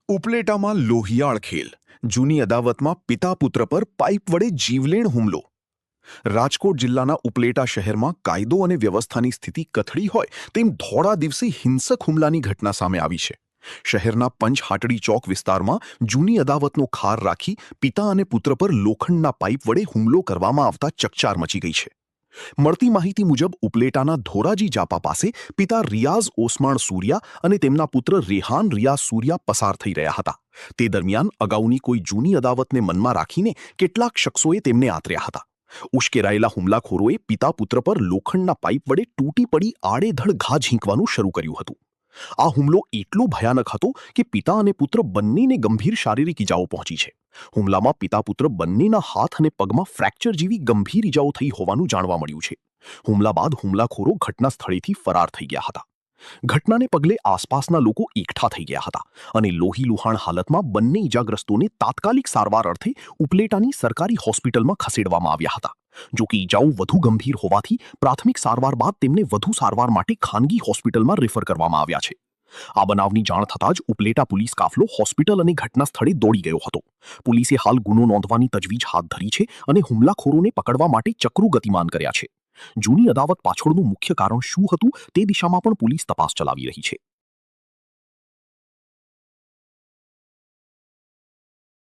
ઉપલેટામાં લોહિયાળ ખેલ, જૂની અદાવતમાં પિતા પુત્ર પર પાઇપ વડે જીવલેણ હુમલો. રાજકોટ જિલ્લાના ઉપલેટા શહેરમાં કાયદો અને વ્યવસ્થાની સ્થિતિ કથળી હોય તેમ ધોળા દિવસે હિંસક હુમલાની ઘટના સામે આવી છે. શહેરના પંચહાટડી ચોક વિસ્તારમાં જૂની અદાવતનો ખાર રાખી પિતા અને પુત્ર પર લોખંડના પાઇપ વડે હુમલો કરવામાં આવતા ચકચાર મચી ગઈ છે. મળતી માહિતી મુજબ ઉપલેટાના ધોરાજી જાપા પાસે પિતા રિયાઝ ઓસમાણ સૂર્યા અને તેમના પુત્ર રેહાન રિયાઝ સૂર્યા પસાર થઈ રહ્યા હતા. તે દરમિયાન અગાઉની કોઈ જૂની અદાવતને મનમાં રાખીને કેટલાક શખ્સોએ તેમને આતર્યા હતા. ઉશ્કેરાયેલા હુમલાખોરોએ પિતા પુત્ર પર લોખંડના પાઇપ વડે તૂટી પડી આડેધડ ઘા ઝીંકવાનું શરૂ કર્યું હતું. આ હુમલો એટલો ભયાનક હતો કે પિતા અને પુત્ર બંનેને ગંભીર શારીરિક ઇજાઓ પહોંચી છે. હુમલામાં પિતા પુત્ર બંનેના હાથ અને પગમાં ફ્રેક્ચર જેવી ગંભીર ઇજાઓ થઈ હોવાનું જાણવા મળ્યું છે. હુમલા બાદ હુમલાખોરો ઘટના સ્થળેથી ફરાર થઈ ગયા હતા. ઘટનાને પગલે આસપાસના લોકો એકઠા થઈ ગયા હતા અને લોહીલુહાણ હાલતમાં બંને ઇજાગ્રસ્તોને તાત્કાલિક સારવાર અર્થે ઉપલેટાની સરકારી હોસ્પિટલમાં ખસેડવામાં આવ્યા હતા. જો કે ઇજાઓ વધુ ગંભીર હોવાથી પ્રાથમિક સારવાર બાદ તેમને વધુ સારવાર માટે ખાનગી હોસ્પિટલમાં રેફર કરવામાં આવ્યા છે. આ બનાવની જાણ થતાં જ ઉપલેટા પોલીસ કાફલો હોસ્પિટલ અને ઘટના સ્થળે દોડી ગયો હતો. પોલીસે હાલ ગુનો નોંધવાની તજવીજ હાથ ધરી છે અને હુમલાખોરોને પકડવા માટે ચક્રો ગતિમાન કર્યા છે. જૂની અદાવત પાછળનું મુખ્ય કારણ શું હતું તે દિશામાં પણ પોલીસ તપાસ ચલાવી રહી છે.